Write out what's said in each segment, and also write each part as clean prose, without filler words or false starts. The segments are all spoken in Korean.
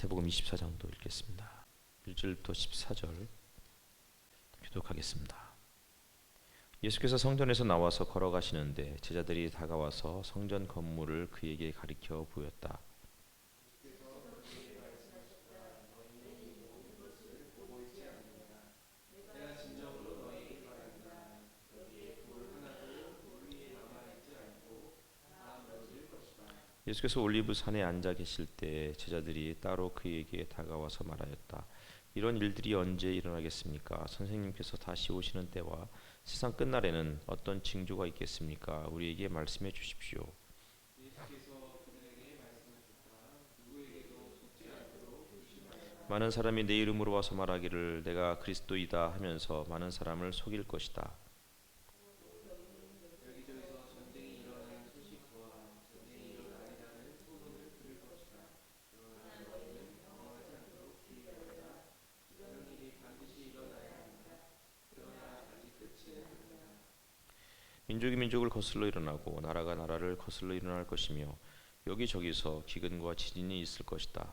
마태복음 24장도 읽겠습니다. 1절부터 14절 교독하겠습니다. 예수께서 성전에서 나와서 걸어가시는데 제자들이 다가와서 성전 건물을 그에게 가리켜 보였다. 예수께서 올리브 산에 앉아 계실 때 제자들이 따로 그에게 다가와서 말하였다. 이런 일들이 언제 일어나겠습니까? 선생님께서 다시 오시는 때와 세상 끝날에는 어떤 징조가 있겠습니까? 우리에게 말씀해 주십시오. 많은 사람이 내 이름으로 와서 말하기를 내가 그리스도이다 하면서 많은 사람을 속일 것이다. 민족이 민족을 거슬러 일어나고 나라가 나라를 거슬러 일어날 것이며 여기저기서 기근과 지진이 있을 것이다.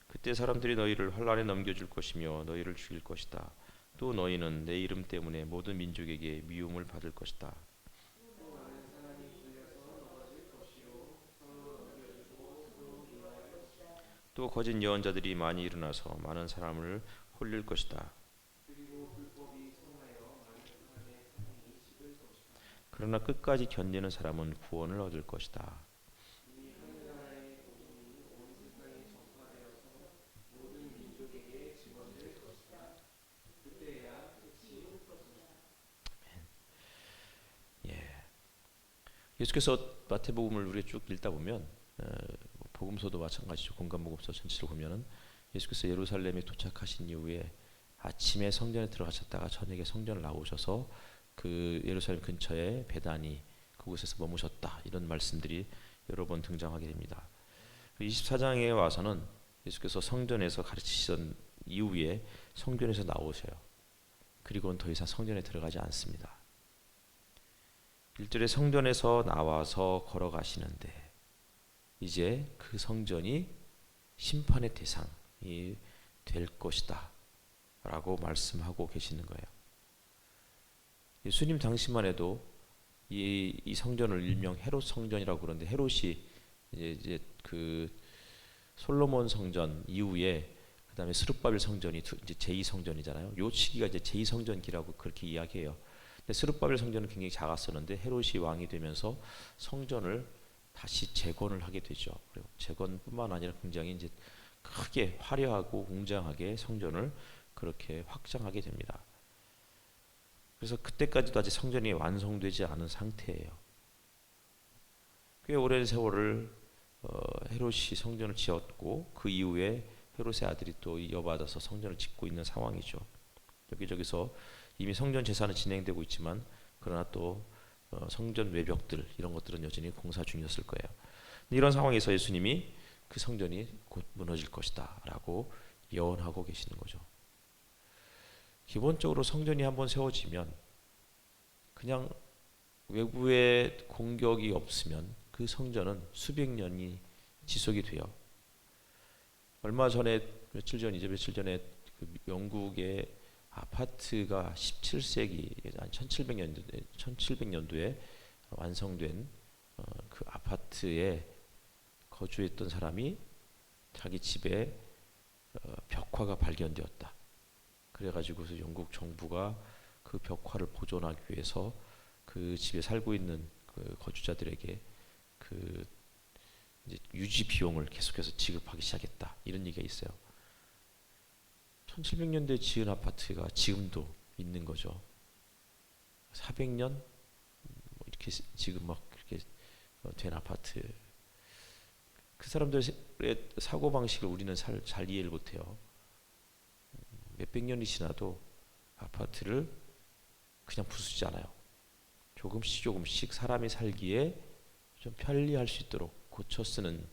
그때 사람들이 너희를 환란에 넘겨줄 것이며 너희를 죽일 것이다. 또 너희는 내 이름 때문에 모든 민족에게 미움을 받을 것이다. 또 거짓 예언자들이 많이 일어나서 많은 사람을 홀릴 것이다. 그러나 끝까지 견디는 사람은 구원을 얻을 것이다. 예. 예수께서 마태복음을 우리가 쭉 읽다 보면 복음서도 마찬가지죠. 공간복음서 전체를 보면은 예수께서 예루살렘에 도착하신 이후에 아침에 성전에 들어가셨다가 저녁에 성전을 나오셔서 그 예루살렘 근처에 베다니 그곳에서 머무셨다. 이런 말씀들이 여러 번 등장하게 됩니다. 24장에 와서는 예수께서 성전에서 가르치시던 이후에 성전에서 나오셔요. 그리고는 더 이상 성전에 들어가지 않습니다. 1절에 성전에서 나와서 걸어가시는데 이제 그 성전이 심판의 대상이 될 것이다 라고 말씀하고 계시는 거예요. 예수님 당시만 해도 이 성전을 일명 헤롯 성전이라고 그러는데 헤롯이 이제 그 솔로몬 성전 이후에 그 다음에 스룹바벨 성전이 이제 제2성전이잖아요. 요 시기가 이제 제2성전기라고 그렇게 이야기해요. 근데 스룹바벨 성전은 굉장히 작았었는데 헤롯이 왕이 되면서 성전을 다시 재건을 하게 되죠. 그리고 재건뿐만 아니라 굉장히 이제 크게 화려하고 웅장하게 성전을 그렇게 확장하게 됩니다. 그래서 그때까지도 아직 성전이 완성되지 않은 상태예요. 꽤 오랜 세월을 헤롯이 성전을 지었고 그 이후에 헤롯의 아들이 또 이어받아서 성전을 짓고 있는 상황이죠. 여기저기서 이미 성전 제사는 진행되고 있지만 그러나 또 성전 외벽들 이런 것들은 여전히 공사 중이었을 거예요. 이런 상황에서 예수님이 그 성전이 곧 무너질 것이다 라고 예언하고 계시는 거죠. 기본적으로 성전이 한번 세워지면 그냥 외부의 공격이 없으면 그 성전은 수백 년이 지속이 돼요. 얼마 전에 며칠 전에 그 영국의 아파트가 17세기 한 1700년도에 완성된 그 아파트에 거주했던 사람이 자기 집에 벽화가 발견되었다. 그래가지고서 영국 정부가 그 벽화를 보존하기 위해서 그 집에 살고 있는 그 거주자들에게 그 이제 유지 비용을 계속해서 지급하기 시작했다. 이런 얘기가 있어요. 1700년대에 지은 아파트가 지금도 있는 거죠. 400년 뭐 이렇게 지금 막 그렇게 된 아파트. 그 사람들의 사고 방식을 우리는 잘 이해를 못해요. 몇백 년이 지나도 아파트를 그냥 부수지 않아요. 조금씩 사람이 살기에 좀 편리할 수 있도록 고쳐 쓰는.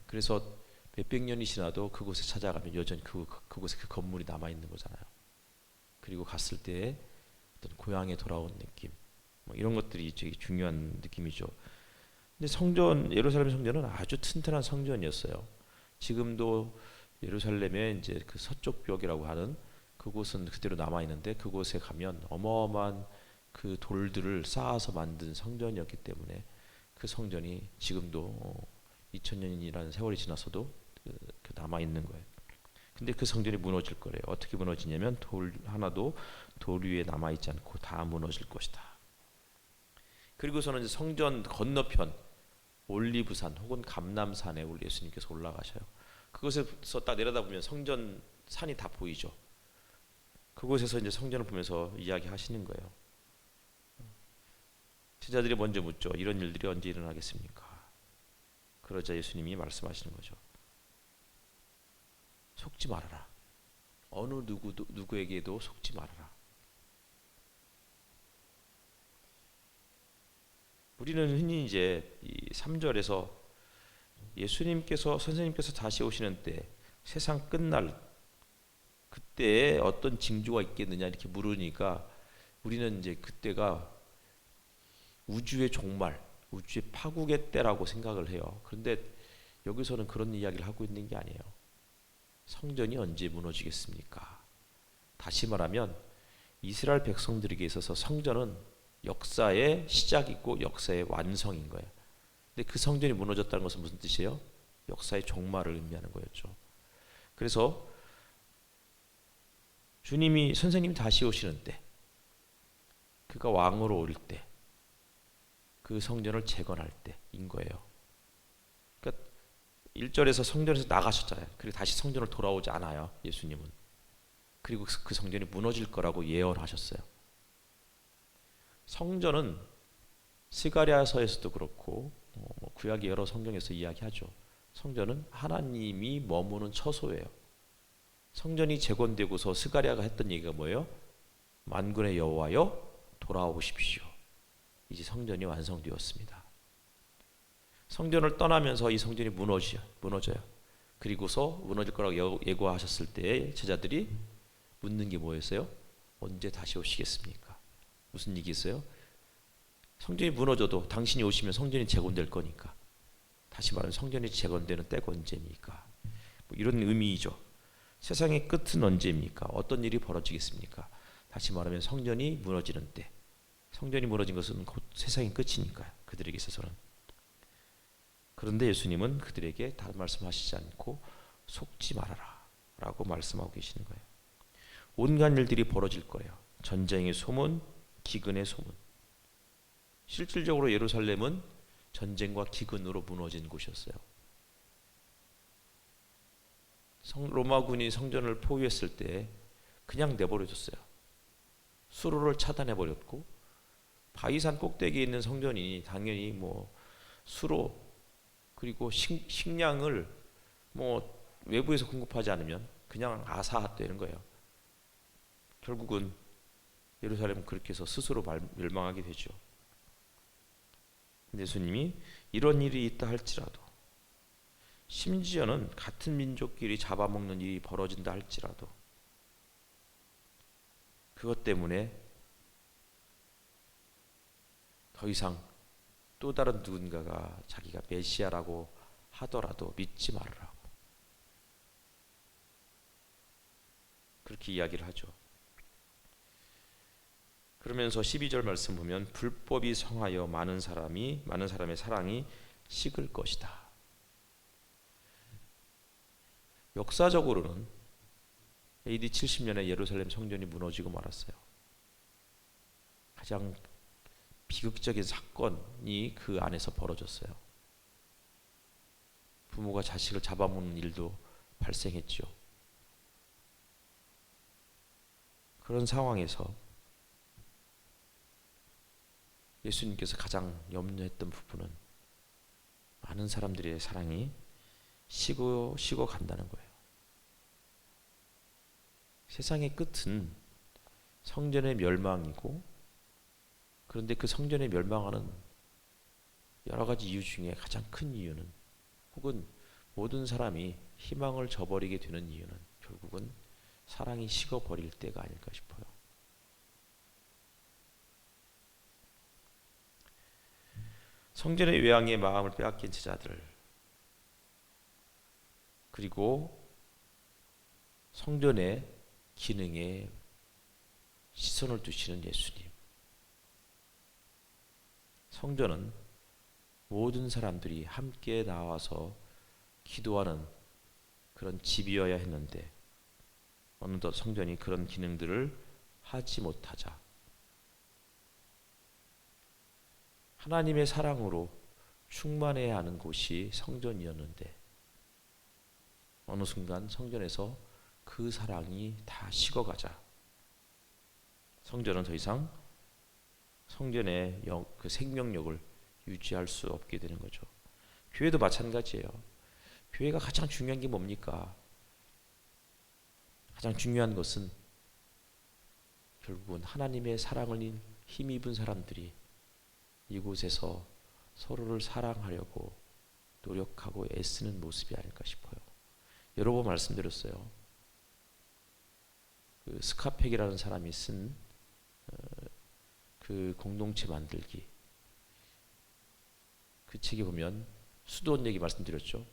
그래서 몇백 년이 지나도 그곳에 찾아가면 여전히 그곳에 그 건물이 남아 있는 거잖아요. 그리고 갔을 때 어떤 고향에 돌아온 느낌, 뭐 이런 것들이 되게 중요한 느낌이죠. 근데 성전, 예루살렘 성전은 아주 튼튼한 성전이었어요. 지금도 예루살렘의 이제 그 서쪽 벽이라고 하는 그곳은 그대로 남아 있는데, 그곳에 가면 어마어마한 그 돌들을 쌓아서 만든 성전이었기 때문에 그 성전이 지금도 2000년이라는 세월이 지나서도 그 남아 있는 거예요. 근데 그 성전이 무너질 거래요. 어떻게 무너지냐면 돌 하나도 돌 위에 남아 있지 않고 다 무너질 것이다. 그리고서는 이제 성전 건너편 올리브산 혹은 감람산에 우리 예수님께서 올라가셔요. 그곳에서 딱 내려다보면 성전 산이 다 보이죠. 그곳에서 이제 성전을 보면서 이야기하시는 거예요. 제자들이 먼저 묻죠. 이런 일들이 언제 일어나겠습니까? 그러자 예수님이 말씀하시는 거죠. 속지 말아라. 어느 누구에게도 속지 말아라. 우리는 흔히 이제 이 3절에서 예수님께서 선생님께서 다시 오시는 때 세상 끝날 그때에 어떤 징조가 있겠느냐 이렇게 물으니까 우리는 이제 그때가 우주의 종말, 우주의 파국의 때라고 생각을 해요. 그런데 여기서는 그런 이야기를 하고 있는 게 아니에요. 성전이 언제 무너지겠습니까? 다시 말하면 이스라엘 백성들에게 있어서 성전은 역사의 시작이고 역사의 완성인 거예요. 근데 그 성전이 무너졌다는 것은 무슨 뜻이에요? 역사의 종말을 의미하는 거였죠. 그래서 주님이 선생님이 다시 오시는 때, 그가 왕으로 올 때, 그 성전을 재건할 때인 거예요. 그러니까 1절에서 성전에서 나가셨잖아요. 그리고 다시 성전을 돌아오지 않아요. 예수님은. 그리고 그 성전이 무너질 거라고 예언하셨어요. 성전은 스가랴서에서도 그렇고 구약의 여러 성경에서 이야기하죠. 성전은 하나님이 머무는 처소예요. 성전이 재건되고서 스가랴가 했던 얘기가 뭐예요? 만군의 여호와여 돌아오십시오. 이제 성전이 완성되었습니다. 성전을 떠나면서 이 성전이 무너져요. 그리고서 무너질 거라고 예고하셨을 때 제자들이 묻는 게 뭐였어요? 언제 다시 오시겠습니까? 무슨 얘기 있어요? 성전이 무너져도 당신이 오시면 성전이 재건될 거니까. 다시 말하면 성전이 재건되는 때가 언제입니까? 뭐 이런 의미이죠. 세상의 끝은 언제입니까? 어떤 일이 벌어지겠습니까? 다시 말하면 성전이 무너지는 때. 성전이 무너진 것은 곧 세상의 끝이니까요. 그들에게 있어서는. 그런데 예수님은 그들에게 다른 말씀하시지 않고 속지 말아라 라고 말씀하고 계시는 거예요. 온갖 일들이 벌어질 거예요. 전쟁의 소문, 기근의 소문. 실질적으로 예루살렘은 전쟁과 기근으로 무너진 곳이었어요. 로마군이 성전을 포위했을 때 그냥 내버려뒀어요. 수로를 차단해버렸고, 바위산 꼭대기에 있는 성전이 당연히 뭐 수로 그리고 식량을 뭐 외부에서 공급하지 않으면 그냥 아사되는 거예요. 결국은 예루살렘은 그렇게 해서 스스로 멸망하게 되죠. 예수님이 이런 일이 있다 할지라도, 심지어는 같은 민족끼리 잡아먹는 일이 벌어진다 할지라도 그것 때문에 더 이상 또 다른 누군가가 자기가 메시아라고 하더라도 믿지 말으라고 그렇게 이야기를 하죠. 그러면서 12절 말씀 보면 불법이 성하여 많은 사람의 사랑이 식을 것이다. 역사적으로는 AD 70년에 예루살렘 성전이 무너지고 말았어요. 가장 비극적인 사건이 그 안에서 벌어졌어요. 부모가 자식을 잡아먹는 일도 발생했죠. 그런 상황에서 예수님께서 가장 염려했던 부분은 많은 사람들의 사랑이 식어 간다는 거예요. 세상의 끝은 성전의 멸망이고, 그런데 그 성전의 멸망하는 여러 가지 이유 중에 가장 큰 이유는, 혹은 모든 사람이 희망을 저버리게 되는 이유는 결국은 사랑이 식어버릴 때가 아닐까 싶어요. 성전의 외양의 마음을 빼앗긴 제자들, 그리고 성전의 기능에 시선을 두시는 예수님. 성전은 모든 사람들이 함께 나와서 기도하는 그런 집이어야 했는데 어느덧 성전이 그런 기능들을 하지 못하자 하나님의 사랑으로 충만해야 하는 곳이 성전이었는데 어느 순간 성전에서 그 사랑이 다 식어가자 성전은 더 이상 성전의 그 생명력을 유지할 수 없게 되는 거죠. 교회도 마찬가지예요. 교회가 가장 중요한 게 뭡니까? 가장 중요한 것은 결국은 하나님의 사랑을 힘입은 사람들이 이곳에서 서로를 사랑하려고 노력하고 애쓰는 모습이 아닐까 싶어요. 여러 번 말씀드렸어요. 그 스카펙이라는 사람이 쓴 그 공동체 만들기, 그 책에 보면 수도원 얘기 말씀드렸죠.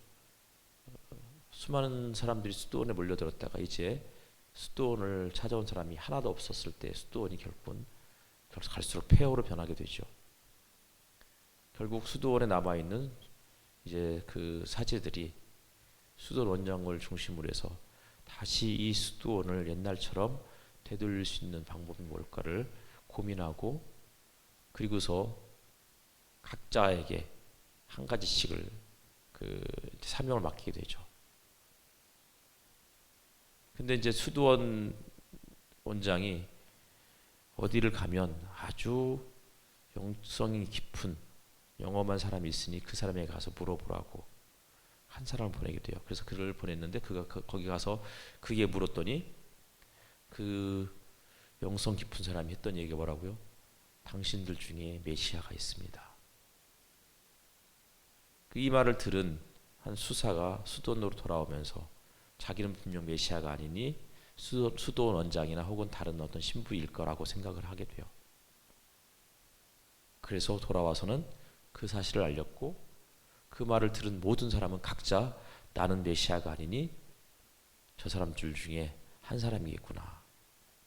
수많은 사람들이 수도원에 몰려들었다가 이제 수도원을 찾아온 사람이 하나도 없었을 때 수도원이 결국은 갈수록 폐허로 변하게 되죠. 결국 수도원에 남아있는 이제 그 사제들이 수도원 원장을 중심으로 해서 다시 이 수도원을 옛날처럼 되돌릴 수 있는 방법이 뭘까를 고민하고 그리고서 각자에게 한 가지씩을 그 사명을 맡기게 되죠. 근데 이제 수도원 원장이 어디를 가면 아주 영성이 깊은 영험한 사람이 있으니 그 사람에게 가서 물어보라고 한 사람을 보내게 돼요. 그래서 그를 보냈는데 그가 거기 가서 그게 물었더니 그 영성 깊은 사람이 했던 얘기가 뭐라고요? 당신들 중에 메시아가 있습니다. 이 말을 들은 한 수사가 수도원으로 돌아오면서 자기는 분명 메시아가 아니니 수도원 원장이나 혹은 다른 어떤 신부일 거라고 생각을 하게 돼요. 그래서 돌아와서는 그 사실을 알렸고 그 말을 들은 모든 사람은 각자 나는 메시아가 아니니 저 사람들 중에 한 사람이겠구나.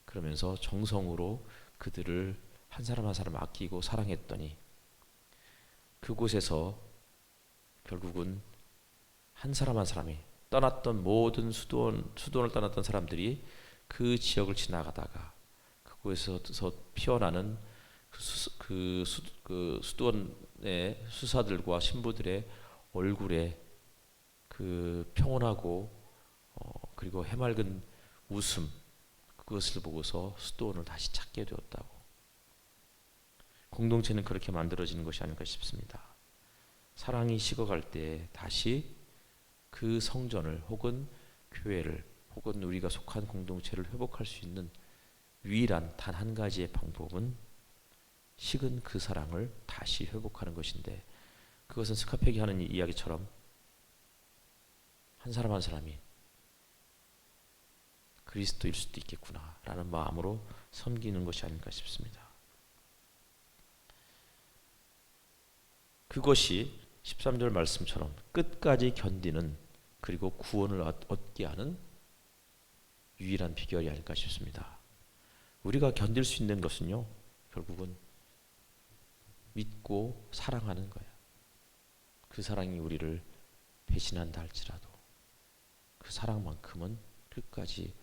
그러면서 정성으로 그들을 한 사람 한 사람 아끼고 사랑했더니 그곳에서 결국은 한 사람 한 사람이 떠났던 모든 수도원을 떠났던 사람들이 그 지역을 지나가다가 그곳에서 피어나는 그 수도원의 수사들과 신부들의 얼굴에 그 평온하고 그리고 해맑은 웃음 그것을 보고서 수도원을 다시 찾게 되었다고. 공동체는 그렇게 만들어지는 것이 아닐까 싶습니다. 사랑이 식어갈 때 다시 그 성전을 혹은 교회를 혹은 우리가 속한 공동체를 회복할 수 있는 유일한 단 한 가지의 방법은 식은 그 사랑을 다시 회복하는 것인데 그것은 스카펙이 하는 이야기처럼 한 사람 한 사람이 그리스도일 수도 있겠구나 라는 마음으로 섬기는 것이 아닐까 싶습니다. 그것이 13절 말씀처럼 끝까지 견디는 그리고 구원을 얻게 하는 유일한 비결이 아닐까 싶습니다. 우리가 견딜 수 있는 것은요 결국은 믿고 사랑하는 거예요. 그 사랑이 우리를 배신한다 할지라도 그 사랑만큼은 끝까지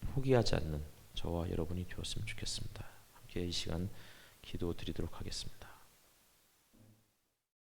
포기하지 않는 저와 여러분이 되었으면 좋겠습니다. 함께 이 시간 기도 드리도록 하겠습니다.